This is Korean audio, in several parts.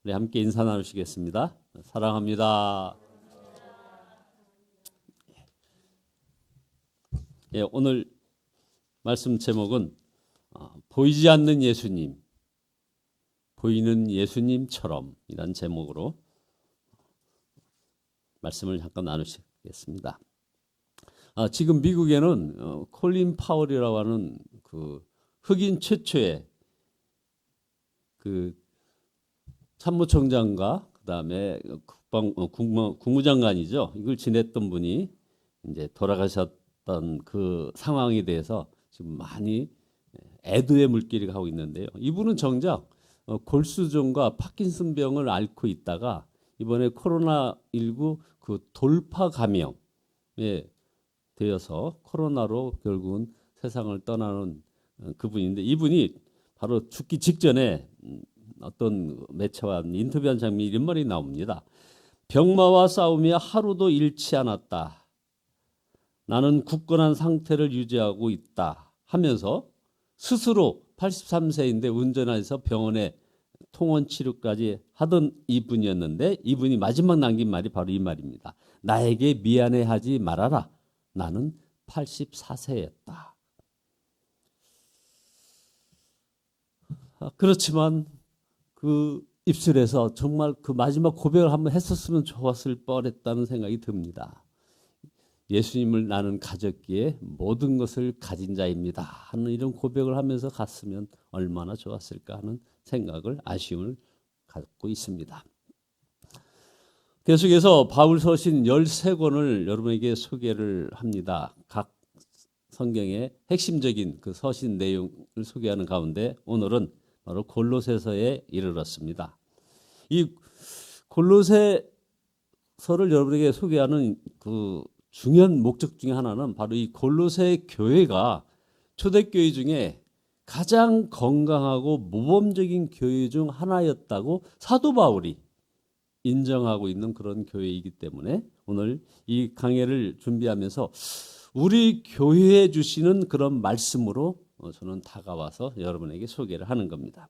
우리 함께 인사 나누시겠습니다. 사랑합니다. 예, 오늘 말씀 제목은 보이지 않는 예수님, 보이는 예수님처럼 이란 제목으로 말씀을 잠깐 나누시겠습니다. 지금 미국에는 콜린 파월이라고 하는 그 흑인 최초의 그 참모총장과 그다음에 국무장관이죠. 이걸 지냈던 분이 이제 돌아가셨던 그 상황에 대해서 지금 많이 애도의 물결이 가고 있는데요. 이분은 정작 골수종과 파킨슨병을 앓고 있다가 이번에 코로나19 그 돌파 감염에 되어서 코로나로 결국은 세상을 떠나는 그분인데, 이분이 바로 죽기 직전에 어떤 매체와 인터뷰한 장면이 이런 말이 나옵니다. 병마와 싸우며 하루도 잃지 않았다. 나는 굳건한 상태를 유지하고 있다 하면서 스스로 83세인데 운전해서 병원에 통원 치료까지 하던 이분이었는데, 이분이 마지막 남긴 말이 바로 이 말입니다. 나에게 미안해하지 말아라. 나는 84세였다. 그렇지만 그 입술에서 정말 그 마지막 고백을 한번 했었으면 좋았을 뻔했다는 생각이 듭니다. 예수님을 나는 가졌기에 모든 것을 가진 자입니다 하는 이런 고백을 하면서 갔으면 얼마나 좋았을까 하는 생각을, 아쉬움을 갖고 있습니다. 계속해서 바울 서신 13권을 여러분에게 소개를 합니다. 각 성경의 핵심적인 그 서신 내용을 소개하는 가운데 오늘은 바로 골로새서에 이르렀습니다. 이 골로새서를 여러분에게 소개하는 그 중요한 목적 중에 하나는 바로 이 골로새 교회가 초대교회 중에 가장 건강하고 모범적인 교회 중 하나였다고 사도 바울이 인정하고 있는 그런 교회이기 때문에 오늘 이 강해를 준비하면서 우리 교회에 주시는 그런 말씀으로 저는 다가와서 여러분에게 소개를 하는 겁니다.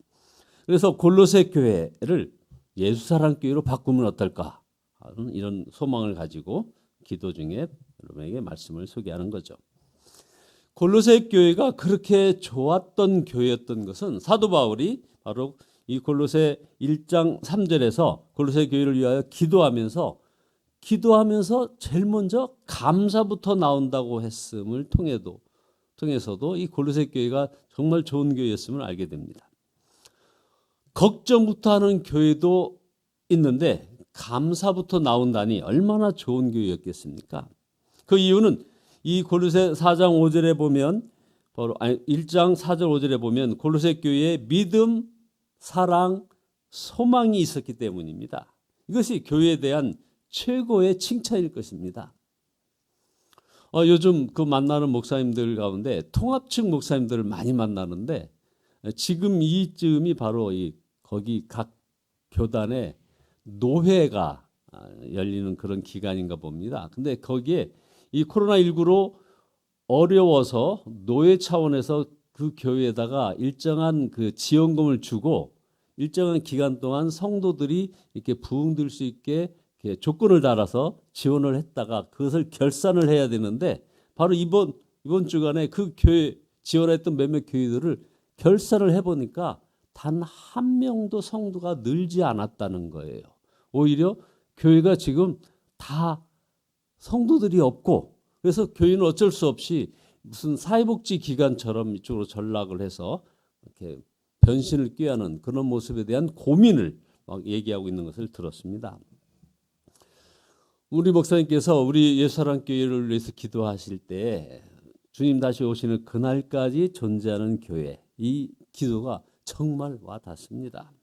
그래서 골로새 교회를 예수사랑교회로 바꾸면 어떨까 하는 이런 소망을 가지고 기도 중에 여러분에게 말씀을 소개하는 거죠. 골로새 교회가 그렇게 좋았던 교회였던 것은 사도 바울이 바로 이 골로새 1장 3절에서 골로새 교회를 위하여 기도하면서 제일 먼저 감사부터 나온다고 했음을 통해서도 이 골로새 교회가 정말 좋은 교회였음을 알게 됩니다. 걱정부터 하는 교회도 있는데 감사부터 나온다니 얼마나 좋은 교회였겠습니까? 그 이유는 이 골로새 4장 5절에 보면, 바로 1장 4절 5절에 보면 골로새 교회에 믿음, 사랑, 소망이 있었기 때문입니다. 이것이 교회에 대한 최고의 칭찬일 것입니다. 요즘 그 만나는 목사님들 가운데 통합측 목사님들을 많이 만나는데, 지금 이쯤이 바로 거기 각 교단에 노회가 열리는 그런 기간인가 봅니다. 근데 거기에 이 코로나19로 어려워서 노회 차원에서 그 교회에다가 일정한 그 지원금을 주고 일정한 기간 동안 성도들이 이렇게 부흥될 수 있게 이렇게 조건을 달아서 지원을 했다가 그것을 결산을 해야 되는데, 바로 이번 주간에 그 교회 지원했던 몇몇 교회들을 결산을 해보니까 단 한 명도 성도가 늘지 않았다는 거예요. 오히려 교회가 지금 다 성도들이 없고, 그래서 교회는 어쩔 수 없이 무슨 사회복지 기관처럼 이쪽으로 전락을 해서 이렇게 변신을 꾀하는 그런 모습에 대한 고민을 막 얘기하고 있는 것을 들었습니다. 우리 목사님께서 우리 예수사랑교회를 위해서 기도하실 때 주님 다시 오시는 그날까지 존재하는 교회, 이 기도가 정말 와닿습니다.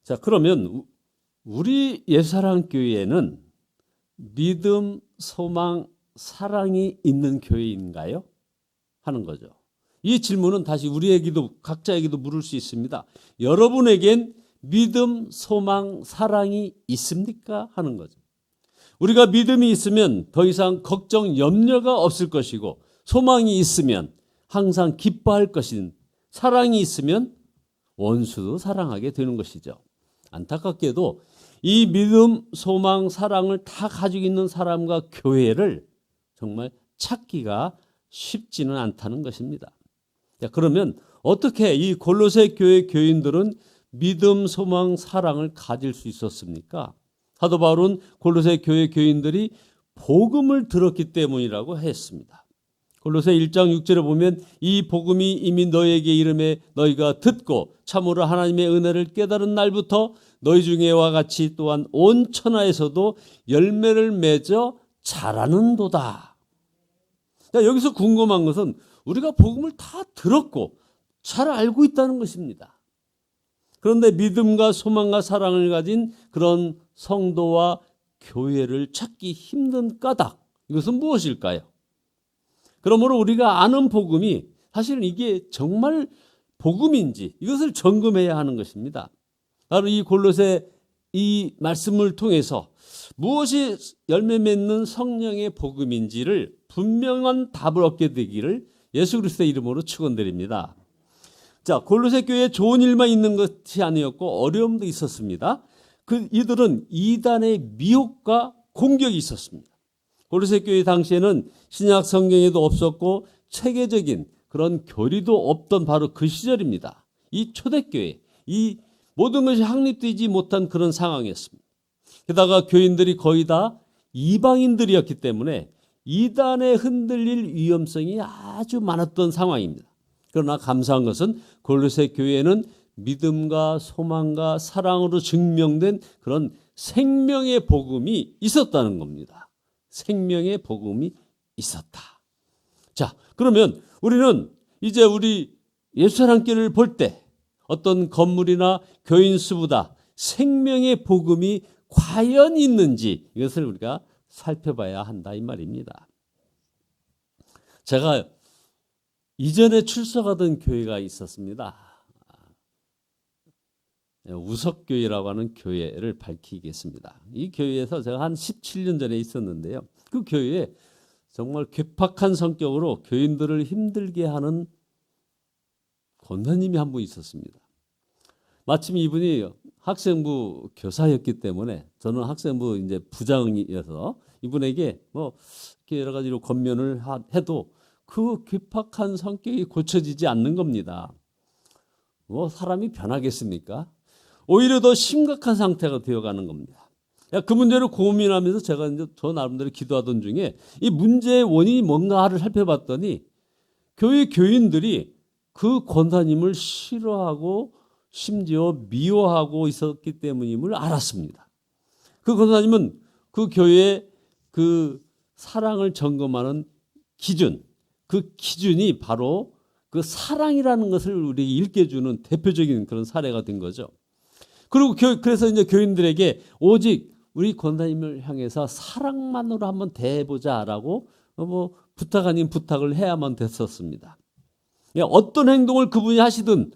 자, 그러면 우리 예수사랑교회에는 믿음, 소망, 사랑이 있는 교회인가요? 하는 거죠. 이 질문은 다시 우리에게도, 각자에게도 물을 수 있습니다. 여러분에겐 믿음, 소망, 사랑이 있습니까? 하는 거죠. 우리가 믿음이 있으면 더 이상 걱정, 염려가 없을 것이고, 소망이 있으면 항상 기뻐할 것인, 사랑이 있으면 원수도 사랑하게 되는 것이죠. 안타깝게도 이 믿음, 소망, 사랑을 다 가지고 있는 사람과 교회를 정말 찾기가 쉽지는 않다는 것입니다. 자, 그러면 어떻게 이 골로새 교회 교인들은 믿음, 소망, 사랑을 가질 수 있었습니까? 사도 바울은 골로새 교회 교인들이 복음을 들었기 때문이라고 했습니다. 골로새 1장 6절에 보면 이 복음이 이미 너희에게 이름에 너희가 듣고 참으로 하나님의 은혜를 깨달은 날부터 너희 중에와 같이 또한 온 천하에서도 열매를 맺어 자라는도다. 여기서 궁금한 것은 우리가 복음을 다 들었고 잘 알고 있다는 것입니다. 그런데 믿음과 소망과 사랑을 가진 그런 성도와 교회를 찾기 힘든 까닭, 이것은 무엇일까요? 그러므로 우리가 아는 복음이 사실은 이게 정말 복음인지 이것을 점검해야 하는 것입니다. 바로 이 골로새 이 말씀을 통해서 무엇이 열매 맺는 성령의 복음인지를 분명한 답을 얻게 되기를 예수 그리스도의 이름으로 축원드립니다. 자, 골로새 교회에 좋은 일만 있는 것이 아니었고 어려움도 있었습니다. 이들은 이단의 미혹과 공격이 있었습니다. 골로새 교회 당시에는 신약 성경에도 없었고 체계적인 그런 교리도 없던 바로 그 시절입니다. 이 초대교회, 이 모든 것이 확립되지 못한 그런 상황이었습니다. 게다가 교인들이 거의 다 이방인들이었기 때문에 이단에 흔들릴 위험성이 아주 많았던 상황입니다. 그러나 감사한 것은 골로새 교회에는 믿음과 소망과 사랑으로 증명된 그런 생명의 복음이 있었다는 겁니다. 생명의 복음이 있었다. 자, 그러면 우리는 이제 우리 예수사랑교회를 볼 때 어떤 건물이나 교인 수보다 생명의 복음이 과연 있는지 이것을 우리가 살펴봐야 한다 이 말입니다. 제가 이전에 출석하던 교회가 있었습니다. 우석교회라고 하는 교회를 밝히겠습니다. 이 교회에서 제가 한 17년 전에 있었는데요. 그 교회에 정말 괴팍한 성격으로 교인들을 힘들게 하는 권사님이 한 분 있었습니다. 마침 이분이 학생부 교사였기 때문에 저는 학생부 이제 부장이어서 이분에게 뭐 이렇게 여러 가지로 권면을 해도 그 괴팍한 성격이 고쳐지지 않는 겁니다. 뭐 사람이 변하겠습니까? 오히려 더 심각한 상태가 되어가는 겁니다. 그 문제를 고민하면서 제가 이제 저 나름대로 기도하던 중에 이 문제의 원인이 뭔가를 살펴봤더니 교회 교인들이 그 권사님을 싫어하고 심지어 미워하고 있었기 때문임을 알았습니다. 그 권사님은 그 교회의 그 사랑을 점검하는 기준, 그 기준이 바로 그 사랑이라는 것을 우리에게 일깨주는 대표적인 그런 사례가 된 거죠. 그리고 그래서 이제 교인들에게 오직 우리 권사님을 향해서 사랑만으로 한번 대해보자라고 뭐 부탁 아닌 부탁을 해야만 됐었습니다. 어떤 행동을 그분이 하시든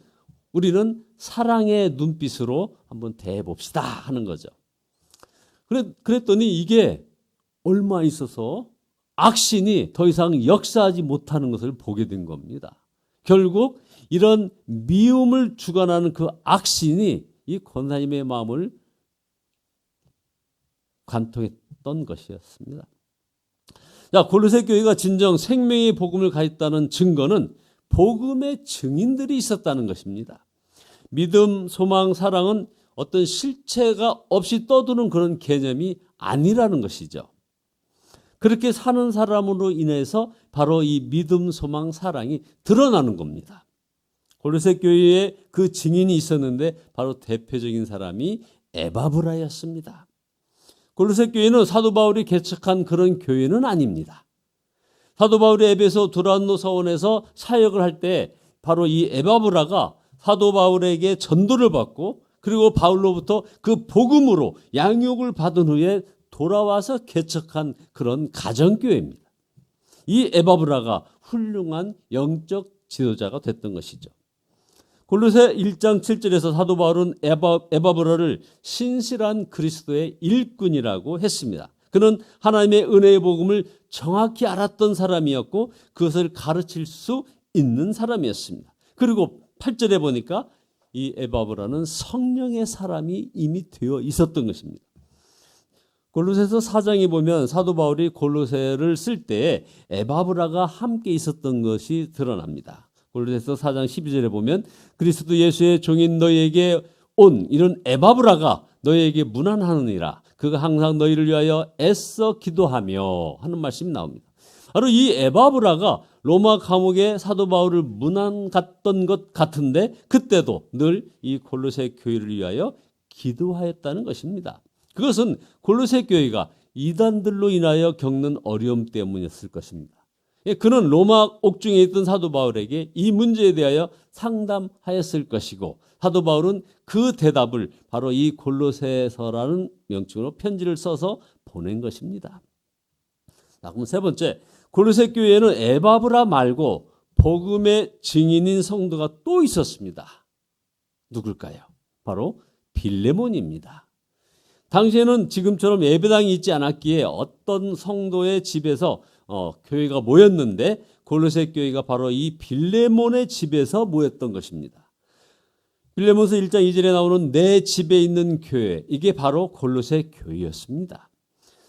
우리는 사랑의 눈빛으로 한번 대해봅시다 하는 거죠. 그랬더니 이게 얼마 있어서 악신이 더 이상 역사하지 못하는 것을 보게 된 겁니다. 결국 이런 미움을 주관하는 그 악신이 이 권사님의 마음을 관통했던 것이었습니다. 자, 골로새 교회가 진정 생명의 복음을 가졌다는 증거는 복음의 증인들이 있었다는 것입니다. 믿음, 소망, 사랑은 어떤 실체가 없이 떠도는 그런 개념이 아니라는 것이죠. 그렇게 사는 사람으로 인해서 바로 이 믿음, 소망, 사랑이 드러나는 겁니다. 골로새 교회에 그 증인이 있었는데 바로 대표적인 사람이 에바브라였습니다. 골로새 교회는 사도 바울이 개척한 그런 교회는 아닙니다. 사도 바울이 에베소 두란노 서원에서 사역을 할 때 바로 이 에바브라가 사도 바울에게 전도를 받고 그리고 바울로부터 그 복음으로 양육을 받은 후에 돌아와서 개척한 그런 가정교회입니다. 이 에바브라가 훌륭한 영적 지도자가 됐던 것이죠. 골로새 1장 7절에서 사도 바울은 에바브라를 신실한 그리스도의 일꾼이라고 했습니다. 그는 하나님의 은혜의 복음을 정확히 알았던 사람이었고 그것을 가르칠 수 있는 사람이었습니다. 그리고 8절에 보니까 이 에바브라는 성령의 사람이 이미 되어 있었던 것입니다. 골로새서 4장에 보면 사도 바울이 골로새를 쓸 때 에바브라가 함께 있었던 것이 드러납니다. 골로새서 4장 12절에 보면 그리스도 예수의 종인 너희에게 온 이런 에바브라가 너희에게 문안하느니라. 그가 항상 너희를 위하여 애써 기도하며 하는 말씀이 나옵니다. 바로 이 에바브라가 로마 감옥에 사도 바울을 문안 갔던 것 같은데 그때도 늘 이 골로새 교회를 위하여 기도하였다는 것입니다. 그것은 골로새 교회가 이단들로 인하여 겪는 어려움 때문이었을 것입니다. 그는 로마 옥중에 있던 사도 바울에게 이 문제에 대하여 상담하였을 것이고 사도 바울은 그 대답을 바로 이 골로새서라는 명칭으로 편지를 써서 보낸 것입니다. 자, 그럼 세 번째, 골로새 교회에는 에바브라 말고 복음의 증인인 성도가 또 있었습니다. 누굴까요? 바로 빌레몬입니다. 당시에는 지금처럼 예배당이 있지 않았기에 어떤 성도의 집에서 교회가 모였는데 골로새 교회가 바로 이 빌레몬의 집에서 모였던 것입니다. 빌레몬서 1장 2절에 나오는 내 집에 있는 교회, 이게 바로 골로새 교회였습니다.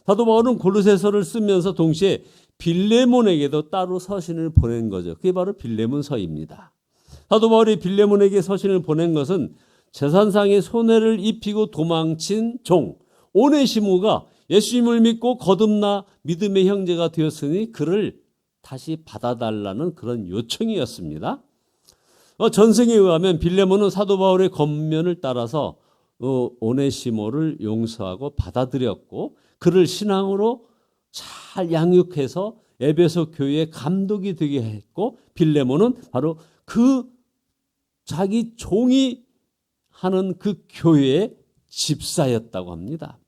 사도 바울은 골로새서를 쓰면서 동시에 빌레몬에게도 따로 서신을 보낸 거죠. 그게 바로 빌레몬서입니다. 사도 바울이 빌레몬에게 서신을 보낸 것은 재산상의 손해를 입히고 도망친 종 오네시모가 예수님을 믿고 거듭나 믿음의 형제가 되었으니 그를 다시 받아달라는 그런 요청이었습니다. 전승에 의하면 빌레몬은 사도 바울의 권면을 따라서 오네시모를 용서하고 받아들였고 그를 신앙으로 잘 양육해서 에베소 교회의 감독이 되게 했고 빌레몬은 바로 그 자기 종이 하는 그 교회의 집사였다고 합니다.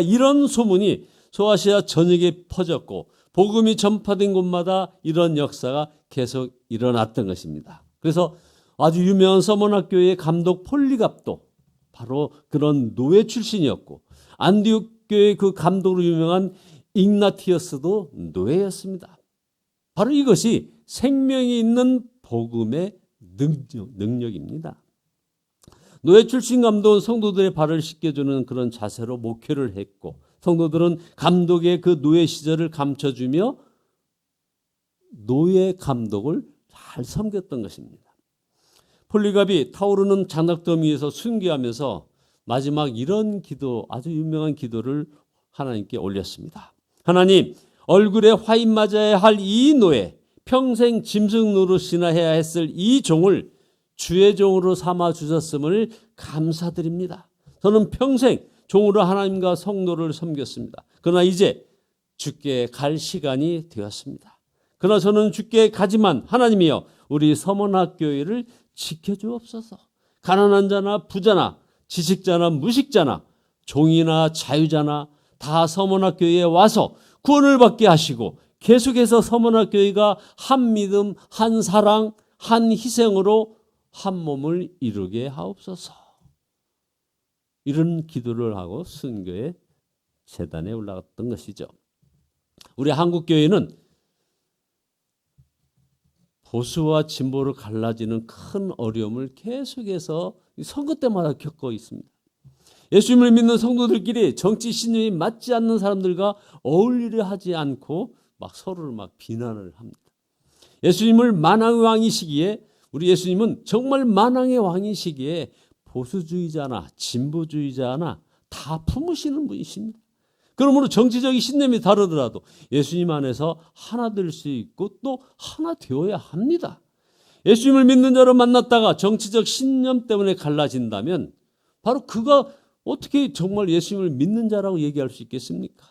이런 소문이 소아시아 전역에 퍼졌고 복음이 전파된 곳마다 이런 역사가 계속 일어났던 것입니다. 그래서 아주 유명한 서머나교회의 감독 폴리갑도 바로 그런 노예 출신이었고 안디옥 교회 그 감독으로 유명한 ig나티어스도 노예였습니다. 바로 이것이 생명이 있는 복음의 능력입니다. 노예 출신 감독은 성도들의 발을 씻겨주는 그런 자세로 목회를 했고 성도들은 감독의 그 노예 시절을 감춰주며 노예 감독을 잘 섬겼던 것입니다. 폴리갑이 타오르는 장닭더미 위에서 순교하면서 마지막 이런 기도, 아주 유명한 기도를 하나님께 올렸습니다. 하나님, 얼굴에 화인 맞아야 할 이 노예, 평생 짐승 노릇이나 해야 했을 이 종을 주의 종으로 삼아 주셨음을 감사드립니다. 저는 평생 종으로 하나님과 성도를 섬겼습니다. 그러나 이제 주께 갈 시간이 되었습니다. 그러나 저는 주께 가지만 하나님이여 우리 서머나교회를 지켜주옵소서. 가난한 자나 부자나 지식자나 무식자나 종이나 자유자나 다 서머나교회에 와서 구원을 받게 하시고 계속해서 서머나교회가 한 믿음, 한 사랑, 한 희생으로 한 몸을 이루게 하옵소서. 이런 기도를 하고 순교의 제단에 올라갔던 것이죠. 우리 한국교회는 보수와 진보로 갈라지는 큰 어려움을 계속해서 선거 때마다 겪고 있습니다. 예수님을 믿는 성도들끼리 정치 신념이 맞지 않는 사람들과 어울리려 하지 않고 막 서로를 막 비난을 합니다. 예수님을 만왕의 왕이시기에 우리 예수님은 정말 만왕의 왕이시기에 보수주의자나 진보주의자나 다 품으시는 분이십니다. 그러므로 정치적인 신념이 다르더라도 예수님 안에서 하나 될 수 있고 또 하나 되어야 합니다. 예수님을 믿는 자로 만났다가 정치적 신념 때문에 갈라진다면 바로 그가 어떻게 정말 예수님을 믿는 자라고 얘기할 수 있겠습니까?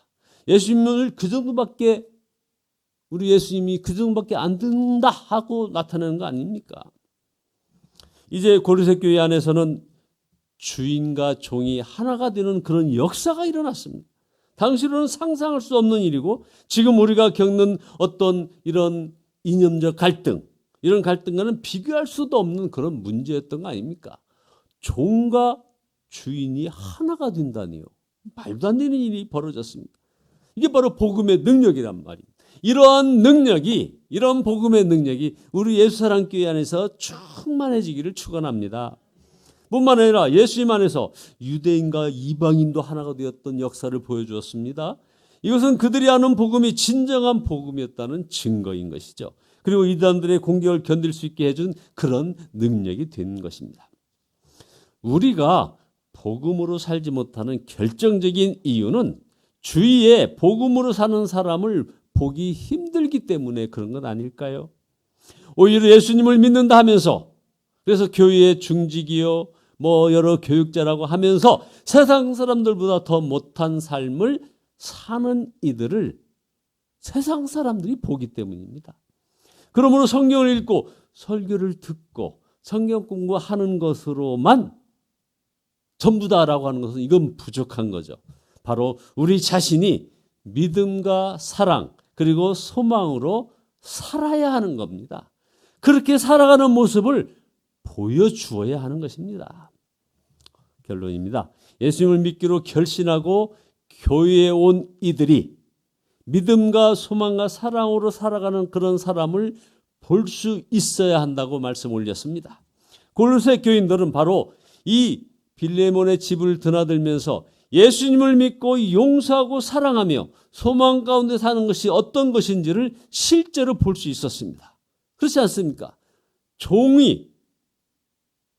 예수님을 그 정도밖에 우리 예수님이 그 정도밖에 안 된다 하고 나타내는 거 아닙니까? 이제 고린도 교회 안에서는 주인과 종이 하나가 되는 그런 역사가 일어났습니다. 당시로는 상상할 수 없는 일이고 지금 우리가 겪는 어떤 이런 이념적 갈등, 이런 갈등과는 비교할 수도 없는 그런 문제였던 거 아닙니까? 종과 주인이 하나가 된다니요. 말도 안 되는 일이 벌어졌습니다. 이게 바로 복음의 능력이란 말입니다. 이런 복음의 능력이 우리 예수사랑교회 안에서 충만해지기를 축원합니다. 뿐만 아니라 예수님 안에서 유대인과 이방인도 하나가 되었던 역사를 보여주었습니다. 이것은 그들이 아는 복음이 진정한 복음이었다는 증거인 것이죠. 그리고 이단들의 공격을 견딜 수 있게 해준 그런 능력이 된 것입니다. 우리가 복음으로 살지 못하는 결정적인 이유는 주위에 복음으로 사는 사람을 보기 힘들기 때문에 그런 건 아닐까요? 오히려 예수님을 믿는다 하면서, 그래서 교회의 중직이요 여러 교육자라고 하면서 세상 사람들보다 더 못한 삶을 사는 이들을 세상 사람들이 보기 때문입니다. 그러므로 성경을 읽고 설교를 듣고 성경 공부하는 것으로만 전부다라고 하는 것은 이건 부족한 거죠. 바로 우리 자신이 믿음과 사랑 그리고 소망으로 살아야 하는 겁니다. 그렇게 살아가는 모습을 보여주어야 하는 것입니다. 결론입니다. 예수님을 믿기로 결심하고 교회에 온 이들이 믿음과 소망과 사랑으로 살아가는 그런 사람을 볼 수 있어야 한다고 말씀 올렸습니다. 골로새 교인들은 바로 이 빌레몬의 집을 드나들면서 예수님을 믿고 용서하고 사랑하며 소망 가운데 사는 것이 어떤 것인지를 실제로 볼 수 있었습니다. 그렇지 않습니까? 종이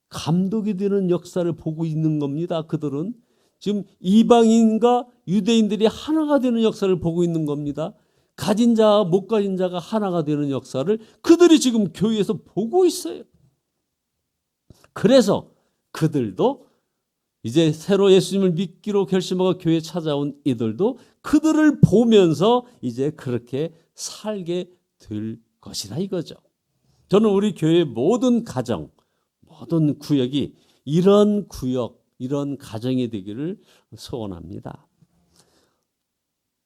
감독이 되는 역사를 보고 있는 겁니다. 그들은 지금 이방인과 유대인들이 하나가 되는 역사를 보고 있는 겁니다. 가진 자와 못 가진 자가 하나가 되는 역사를 그들이 지금 교회에서 보고 있어요. 그래서 그들도 이제 새로 예수님을 믿기로 결심하고 교회에 찾아온 이들도 그들을 보면서 이제 그렇게 살게 될 것이다 이거죠. 저는 우리 교회의 모든 가정, 모든 구역이 이런 구역, 이런 가정이 되기를 소원합니다.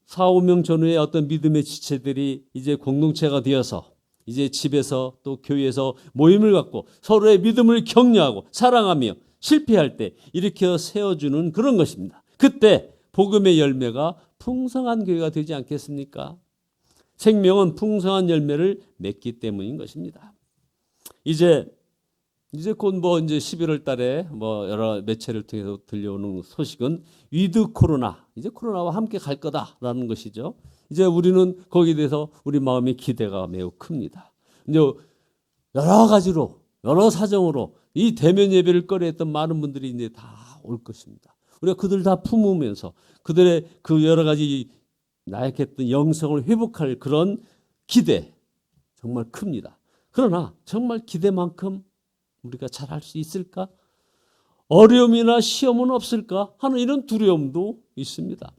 4, 5명 전후에 어떤 믿음의 지체들이 이제 공동체가 되어서 이제 집에서 또 교회에서 모임을 갖고 서로의 믿음을 격려하고 사랑하며 실패할 때 일으켜 세워주는 그런 것입니다. 그때 복음의 열매가 풍성한 교회가 되지 않겠습니까? 생명은 풍성한 열매를 맺기 때문인 것입니다. 이제 곧 이제 11월 달에 여러 매체를 통해서 들려오는 소식은 위드 코로나, 이제 코로나와 함께 갈 거다라는 것이죠. 이제 우리는 거기에 대해서 우리 마음의 기대가 매우 큽니다. 이제 여러 가지로, 여러 사정으로 이 대면 예배를 꺼려했던 많은 분들이 이제 다 올 것입니다. 우리가 그들 다 품으면서 그들의 그 여러 가지 나약했던 영성을 회복할 그런 기대 정말 큽니다. 그러나 정말 기대만큼 우리가 잘할 수 있을까? 어려움이나 시험은 없을까? 하는 이런 두려움도 있습니다.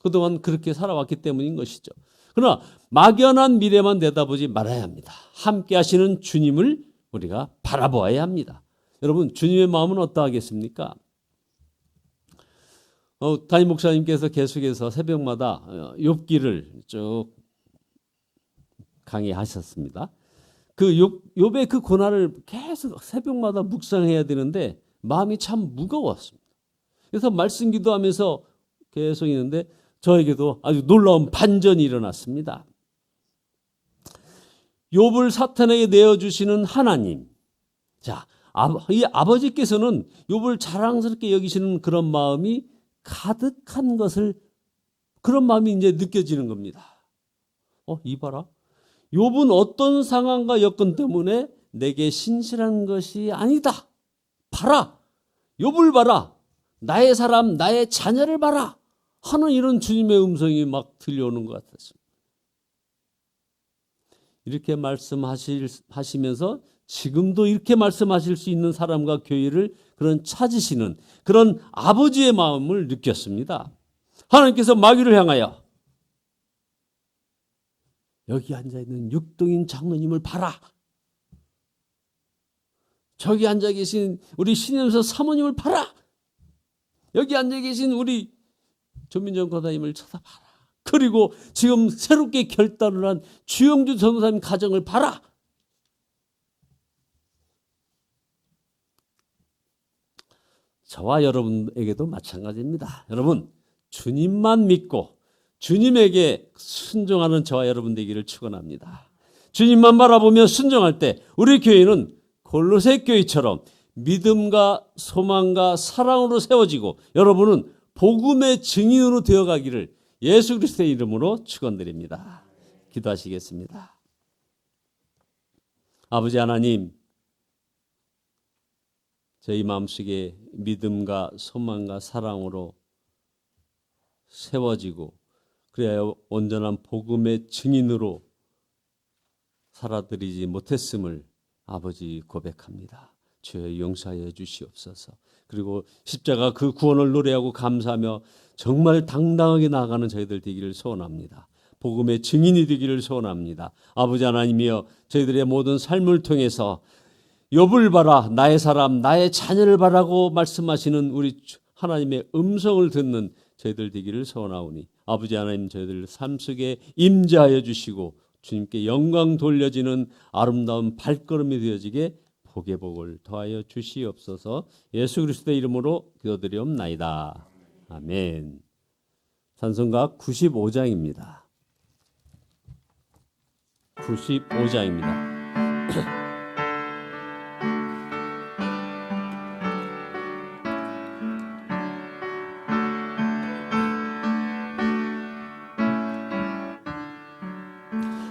그동안 그렇게 살아왔기 때문인 것이죠. 그러나 막연한 미래만 내다보지 말아야 합니다. 함께 하시는 주님을 우리가 바라보아야 합니다. 여러분, 주님의 마음은 어떠하겠습니까? 담임 목사님께서 계속해서 새벽마다 욥기를 쭉 강의하셨습니다. 그 욥의 그 고난을 계속 새벽마다 묵상해야 되는데 마음이 참 무거웠습니다. 그래서 말씀 기도하면서 계속 있는데 저에게도 아주 놀라운 반전이 일어났습니다. 욥을 사탄에게 내어주시는 하나님. 자, 이 아버지께서는 욥을 자랑스럽게 여기시는 그런 마음이 가득한 것을, 그런 마음이 이제 느껴지는 겁니다. 이봐라. 욥은 어떤 상황과 여건 때문에 내게 신실한 것이 아니다. 봐라. 욥을 봐라. 나의 사람, 나의 자녀를 봐라. 하는 이런 주님의 음성이 막 들려오는 것 같았습니다. 이렇게 말씀하시면서 지금도 이렇게 말씀하실 수 있는 사람과 교회를 그런 찾으시는 그런 아버지의 마음을 느꼈습니다. 하나님께서 마귀를 향하여 여기 앉아있는 육동인 장로님을 봐라. 저기 앉아 계신 우리 신임서 사모님을 봐라. 여기 앉아 계신 우리 조민정 권사님을 쳐다봐라. 그리고 지금 새롭게 결단을 한 주영주 전도사님 가정을 봐라. 저와 여러분에게도 마찬가지입니다. 여러분, 주님만 믿고 주님에게 순종하는 저와 여러분 되기를 축원합니다. 주님만 바라보며 순종할 때 우리 교회는 골로새 교회처럼 믿음과 소망과 사랑으로 세워지고 여러분은 복음의 증인으로 되어가기를 예수 그리스도의 이름으로 축원드립니다. 기도하시겠습니다. 아버지 하나님, 저희 마음속에 믿음과 소망과 사랑으로 세워지고 그래야 온전한 복음의 증인으로 살아드리지 못했음을 아버지 고백합니다. 주여 용서하여 주시옵소서. 그리고 십자가 그 구원을 노래하고 감사하며 정말 당당하게 나아가는 저희들 되기를 소원합니다. 복음의 증인이 되기를 소원합니다. 아버지 하나님이여, 저희들의 모든 삶을 통해서 욥을 봐라, 나의 사람, 나의 자녀를 바라고 말씀하시는 우리 하나님의 음성을 듣는 저희들 되기를 소원하오니 아버지 하나님, 저희들 삶 속에 임재하여 주시고 주님께 영광 돌려지는 아름다운 발걸음이 되어지게 복의 복을 더하여 주시옵소서. 예수 그리스도의 이름으로 기도드리옵나이다. 아멘. 찬송가 95장입니다. 95장입니다.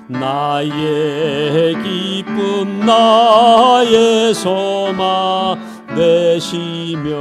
나의 기쁨 나의 소망 되시며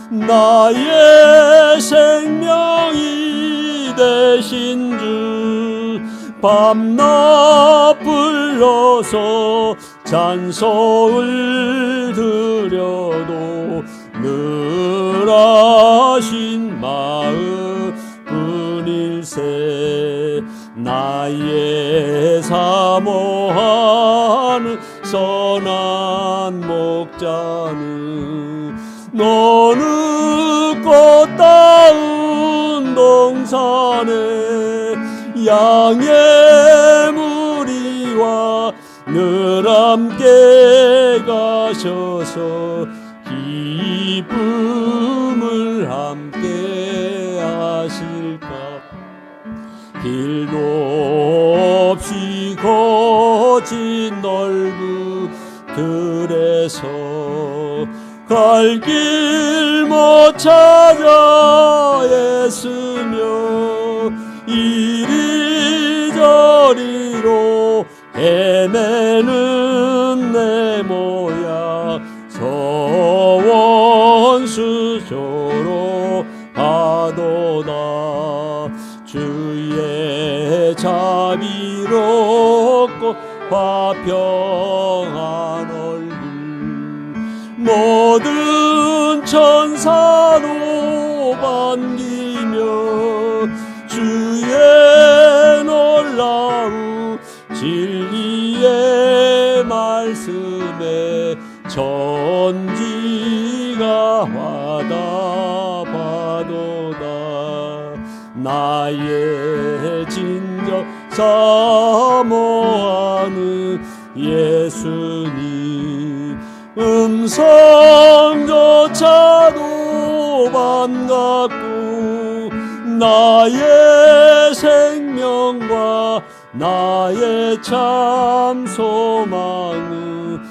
나의 생명이 되신 주 밤낮 불러서 찬송을 드려도 늘 하신 마음 뿐일세 나의 사모하는 선한 목자는 어느 꽃다운 동산에 양의 무리와 늘 함께 가셔서 기쁨을 함께 하실까. 길도 없이 거친 넓은 들에서 갈 길 못 찾아 애쓰며 이리저리로 헤매는 내 모양 서원수조로 하도다. 주의 자비롭고 화평한 얼굴 모든 천사로 반기며 주의 놀라운 진리의 말씀에 천지가 화답하도다. 나의 진정 사모하는 예수님 음성조차도 반갑고 나의 생명과 나의 참 소망은